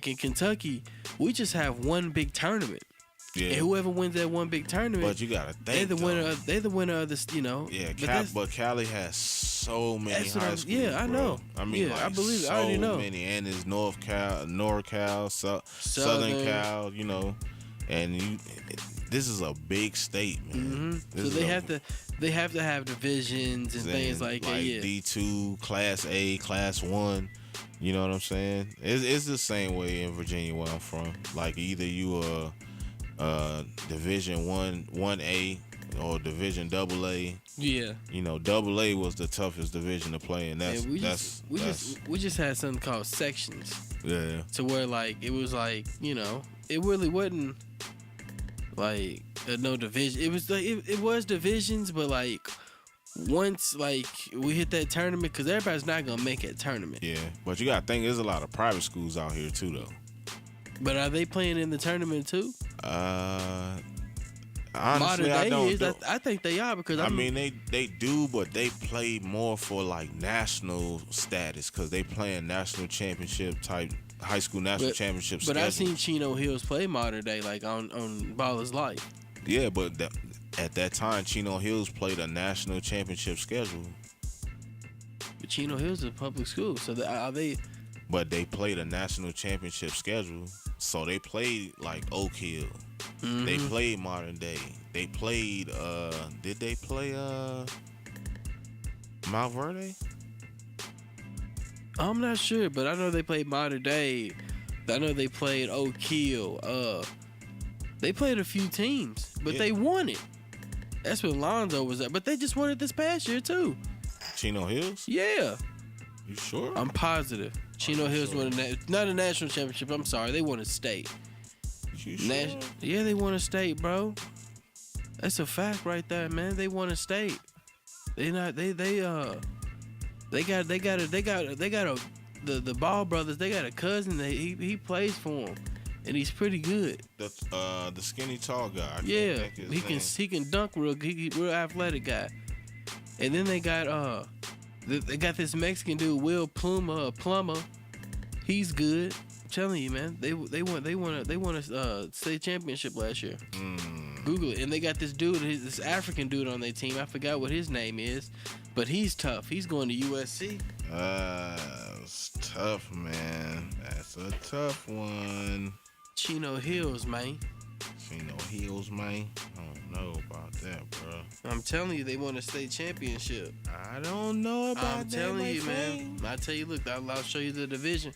in Kentucky, we just have one big tournament. Yeah. And whoever wins that one big tournament, but you gotta think they're the winner of this. Yeah, but Cali has so many high schools. Yeah, I know. I mean, I believe so I already know. Many, and it's NorCal, Southern Cal, and this is a big state, man. Mm-hmm. So they have to have divisions and things like that. Yeah. D2, Class A, Class 1. You know what I'm saying? It's the same way in Virginia where I'm from. Like either you Division 1A or Division AA. Yeah. AA was the toughest division to play, and we just had something called sections. Yeah. To where it was it really wasn't no division. It was it was divisions, but once we hit that tournament, because everybody's not gonna make that tournament. Yeah, but you gotta think there's a lot of private schools out here too, though. But are they playing in the tournament too? honestly, modern I day don't. is. I think they are because I mean, they do, but they play more for like national status because they playing national championship type high school national championship. But I schedules. seen Chino Hills play modern day like on Baller's Life. Yeah, but at that time, Chino Hills played a national championship schedule. But Chino Hills is a public school, so are they? But they played a national championship schedule, so they played like Oak Hill. Mm-hmm. They played modern day. They played. Did they play Mount Verde? I'm not sure, but I know they played modern day. I know they played Oak Hill. They played a few teams, but they won it. That's when Lonzo was at. But they just won it this past year too. Chino Hills? Yeah. You sure? I'm positive. Chino Hills won not a national championship. I'm sorry, they won a state. You sure? Yeah, they won a state, bro. That's a fact right there, man. They won a state. The Ball brothers. They got a cousin that he plays for them, and he's pretty good. The skinny tall guy. Yeah, he can dunk real. Real athletic guy. And then they got this Mexican dude Will Plummer. He's good. I'm telling you, man. They won a state championship last year. Google it. And they got this dude, this African dude on their team. I forgot what his name is, but he's tough. He's going to USC. It's tough, man. That's a tough one. Chino Hills, man. Chino Hills, man. I don't know about that, bro. I'm telling you, they won a state championship. I don't know about that. I'm telling you, man. I tell you, look, I'll show you the division.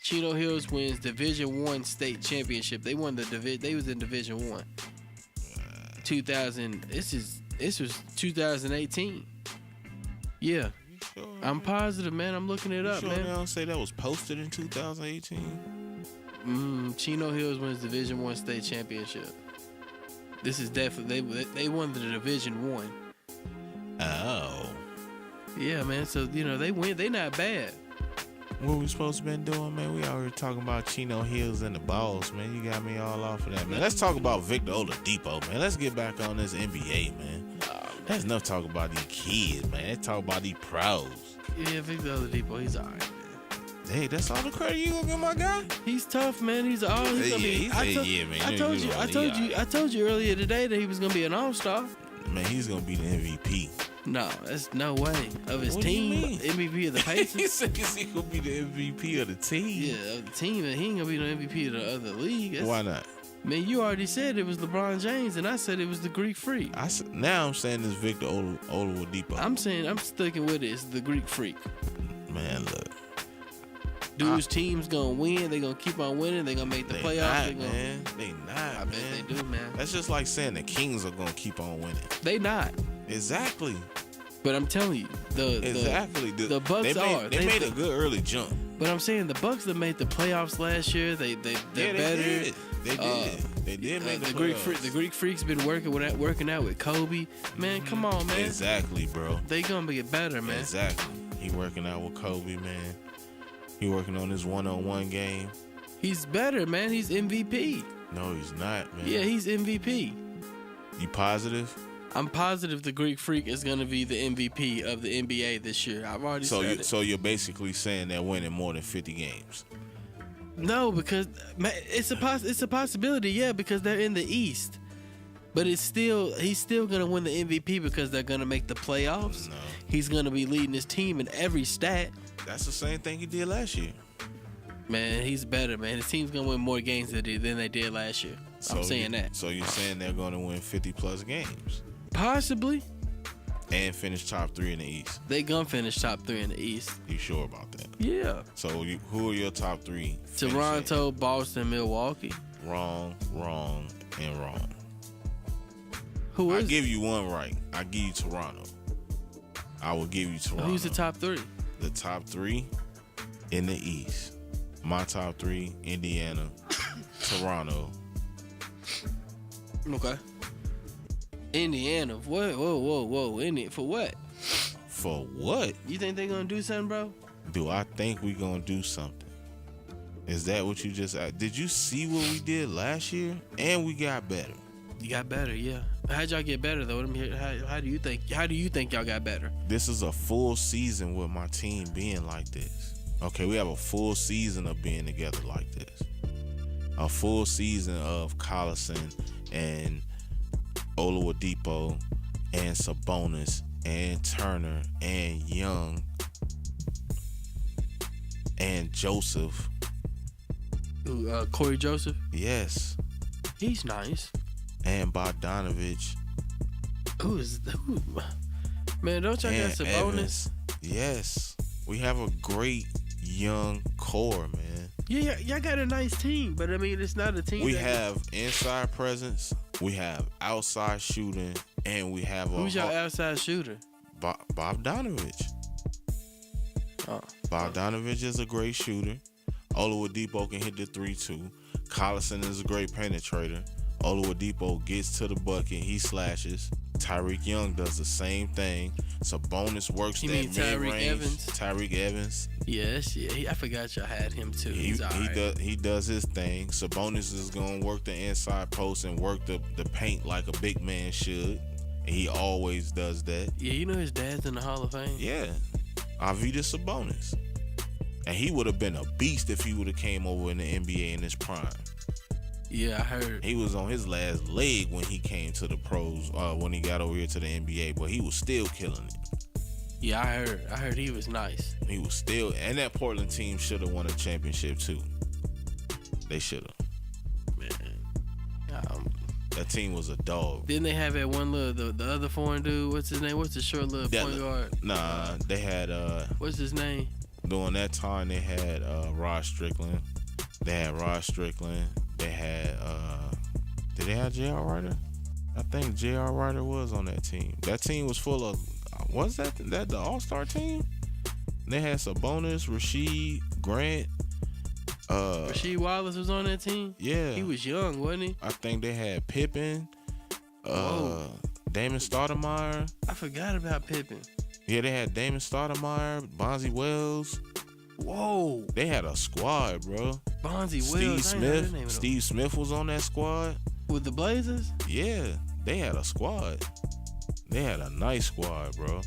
Chino Hills wins Division I state championship. They won the division. They was in Division I. 2000. This was 2018. Yeah. Sure, I'm positive, man. I'm looking it up, sure man. They don't say that was posted in 2018. Chino Hills wins Division I state championship. This is definitely they won the Division I. Oh. Yeah, man. So they win. They not bad. What we supposed to been doing, man? We already talking about Chino Hills and the balls, man. You got me all off of that, man. Let's talk about Victor Oladipo, man. Let's get back on this NBA, man. That's enough talk about these kids, man. Let's talk about these pros. Yeah, Victor Oladipo, he's alright, man. Hey, that's all the credit you gonna give my guy? He's tough, man. He's gonna be. I told you earlier today that he was gonna be an all-star. Man, he's gonna be the MVP. No, that's no way of his What team. do you mean? MVP of the Pacers. He said he's gonna be the MVP of the team. Yeah, of the team, and he ain't gonna be the MVP of the other league. Why not? Man, you already said it was LeBron James, and I said it was the Greek Freak. Now I'm saying it's Victor Oladipo. I'm sticking with it. It's the Greek Freak. Man, look. Dude's team's gonna win. They gonna keep on winning. They gonna make the playoffs. They not. I bet they do, man. That's just like saying the Kings are gonna keep on winning. They not. Exactly. But I'm telling you, the Bucks they made a good early jump. But I'm saying the Bucks that made the playoffs last year, they're better. They did make the Greek playoffs. Freak. The Greek Freak's been working out with Kobe. Man, come on, man. Exactly, bro. They gonna get better, man. Exactly. He working out with Kobe, man. He working on his one-on-one game. He's better, man. He's MVP. No, he's not, man. Yeah, he's MVP. You positive? I'm positive the Greek Freak is going to be the MVP of the NBA this year. I've already said it. So you're basically saying they're winning more than 50 games? No, because man, it's a possibility, yeah, because they're in the East. But he's still going to win the MVP because they're going to make the playoffs. No. He's going to be leading his team in every stat. That's the same thing he did last year. Man, he's better, man. His team's going to win more games than they did last year. I'm saying that. So you're saying they're going to win 50-plus games? Possibly. And finish top 3 in the East? They going to finish top 3 in the East. You sure about that? Yeah. So who are your top 3? Toronto, Boston, Milwaukee. Wrong, and wrong. Who is? I'll give you one right. I'll give you Toronto. I will give you Toronto. Who's the top 3? The top 3 in the East. My top 3, Indiana, Toronto. Okay. Indiana. Whoa. For what? For what? You think they're going to do something, bro? Do I think we going to do something? Is that what you just... Did you see what we did last year? And we got better. You got better, yeah. How'd y'all get better though? Let me hear. How do you think y'all got better? This is a full season with my team being like this. Okay, we have a full season of being together like this. A full season of Collison and Oladipo and Sabonis and Turner and Young and Joseph. Corey Joseph? Yes. He's nice. And Bogdanovich. Who? Man, don't y'all got Sabonis? Evans. Yes. We have a great young core, man. Yeah, y'all got a nice team, but I mean, it's not a team. We have inside presence, we have outside shooting, and we have Who's y'all outside shooter? Bogdanovich. Oh. Bogdanovich is a great shooter. Oladipo can hit the 3-2. Collison is a great penetrator. Oladipo gets to the bucket, he slashes. Tyreek Young does the same thing. Sabonis works that mid-range. Tyreek Evans. Yes, yeah. I forgot y'all had him too. He does his thing. Sabonis is gonna work the inside post and work the paint like a big man should. And he always does that. Yeah, you know his dad's in the Hall of Fame. Yeah, Arvydas Sabonis. And he would have been a beast if he would have came over in the NBA in his prime. Yeah, I heard. He was on his last leg when he came to the pros, when he got over here to the NBA, but he was still killing it. Yeah, I heard he was nice. He was still, and that Portland team should have won a championship too. They should have. Man. That team was a dog. Didn't they have that one little, the other foreign dude, what's his name? What's the short little point guard? Nah, they had, what's his name? During that time, they had Rod Strickland. They had Rod Strickland. They had, did they have J.R. Ryder? I think J.R. Ryder was on that team. That team was full of, was that the All-Star team? They had Sabonis, Rasheed, Grant. Rasheed Wallace was on that team? Yeah. He was young, wasn't he? I think they had Pippen, Damon Stoudemire. I forgot about Pippen. Yeah, they had Damon Stoudemire, Bonzi Wells. Whoa. They had a squad, bro. Bonzi Wells. Steve Smith was on that squad. With the Blazers? Yeah, they had a squad. They had a nice squad, bro.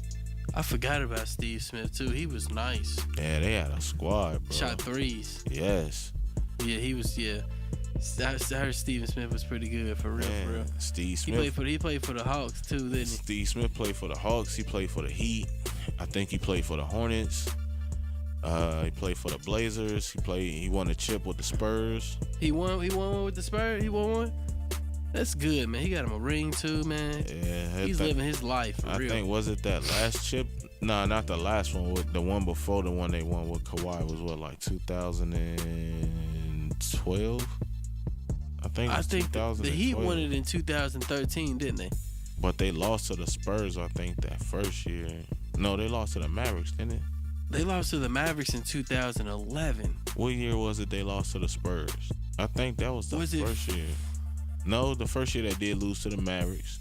I forgot about Steve Smith, too. He was nice. Yeah, they had a squad, bro. Shot threes. Yes. Yeah, he was, yeah. I heard Steven Smith was pretty good, for real, Man, for real. Steve Smith. He played for the Hawks, too, didn't he? Steve Smith played for the Hawks. He played for the Heat. I think he played for the Hornets. He played for the Blazers. He won a chip with the Spurs. He won one with the Spurs? He won one? That's good, man. He got him a ring, too, man. Yeah. He's living his life, for real. I think, was it that last chip? Nah, not the last one. The one before the one they won with Kawhi was what, like 2012? I think the Heat won it in 2013, didn't they? But they lost to the Spurs, I think, that first year. No, they lost to the Mavericks, didn't they? They lost to the Mavericks in 2011. What year was it they lost to the Spurs? I think that was the first year. No, the first year they did lose to the Mavericks.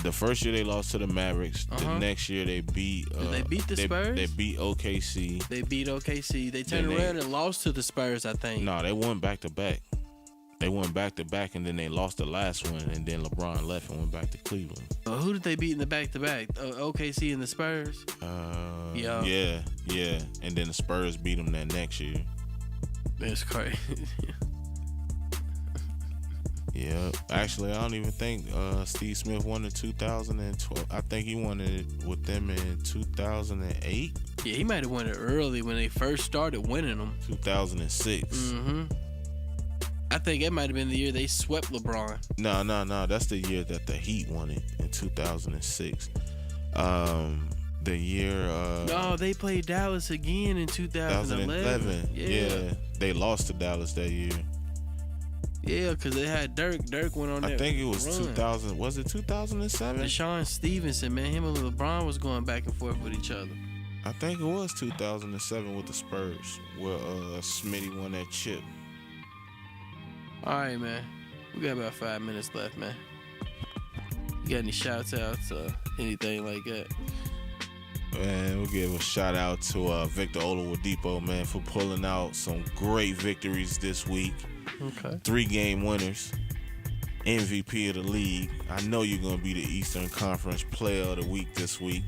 The first year they lost to the Mavericks. The next year they beat. They beat the Spurs. They beat OKC. They beat OKC. They turned around and lost to the Spurs, I think. No, they won back to back. They went back to back, and then they lost the last one, and then LeBron left and went back to Cleveland. Who did they beat in the back to back? OKC and the Spurs. Yeah. And then the Spurs beat them that next year. That's crazy. Yeah, actually, I don't even think Steve Smith won in 2012. I think he won it with them in 2008. Yeah, he might have won it early when they first started winning them. 2006. Mm-hmm. I think it might have been the year they swept LeBron. No. That's the year that the Heat won it in 2006. The year. No, they played Dallas again in 2011. Yeah, they lost to Dallas that year. Yeah, because they had Dirk. Dirk went on that I think it was run. 2000. Was it 2007? Deshaun Stevenson, man. Him and LeBron was going back and forth with each other. I think it was 2007 with the Spurs, where Smitty won that chip. All right, man. We got about 5 minutes left, man. You got any shout outs or anything like that? Man, we'll give a shout out to Victor Oladipo, man, for pulling out some great victories this week. Okay. 3-game winners. MVP of the league. I know you're gonna be the Eastern Conference Player of the Week this week.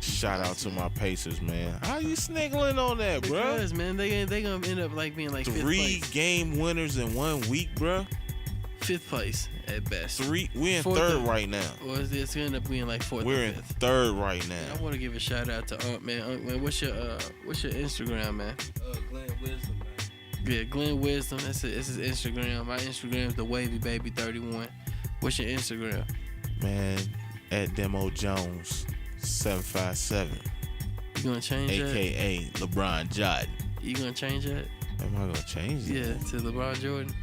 Shout out to my Pacers, man. How you sniggling on that, bro? Because, man, they gonna end up like being like fifth Three place. game winners in 1 week, bro. Fifth place at best. We're in Fourth third and- right now. Or it's gonna end up being like fourth. We're or in fifth. third right I now. want to give a shout out to Unc, man. Unc, man, what's your Instagram, man? Glenn Wisdom, man. Yeah, Glenn Wisdom. That's his Instagram. My Instagram is the Wavy Baby 31. What's your Instagram? Man, at Demo Jones 757, You gonna change that? aka LeBron Jordan. You gonna change that? Am I gonna change it? Yeah, to LeBron Jordan.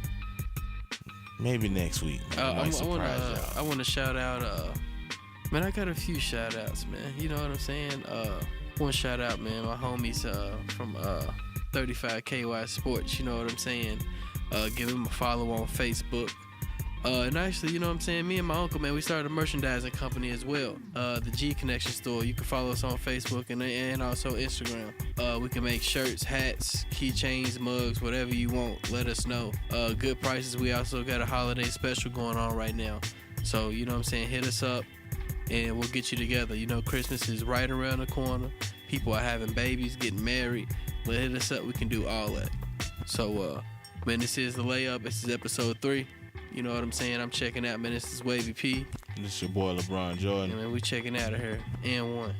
Maybe next week. I might surprise y'all. I want to shout out. Man, I got a few shout outs, man. You know what I'm saying? One shout out, man. My homies from 35KY Sports. You know what I'm saying? Give him a follow on Facebook. And actually, you know what I'm saying? Me and my uncle, man, we started a merchandising company as well. The G Connection store. You can follow us on Facebook and also Instagram. We can make shirts, hats, keychains, mugs, whatever you want. Let us know. Good prices. We also got a holiday special going on right now. So, you know what I'm saying? Hit us up and we'll get you together. You know, Christmas is right around the corner. People are having babies, getting married. Hit us up. We can do all that. So, man, this is the Layup. This is episode 3. You know what I'm saying? I'm checking out, man. This is Wavy P. This your boy LeBron Jordan. And man, we checking out of here. And one.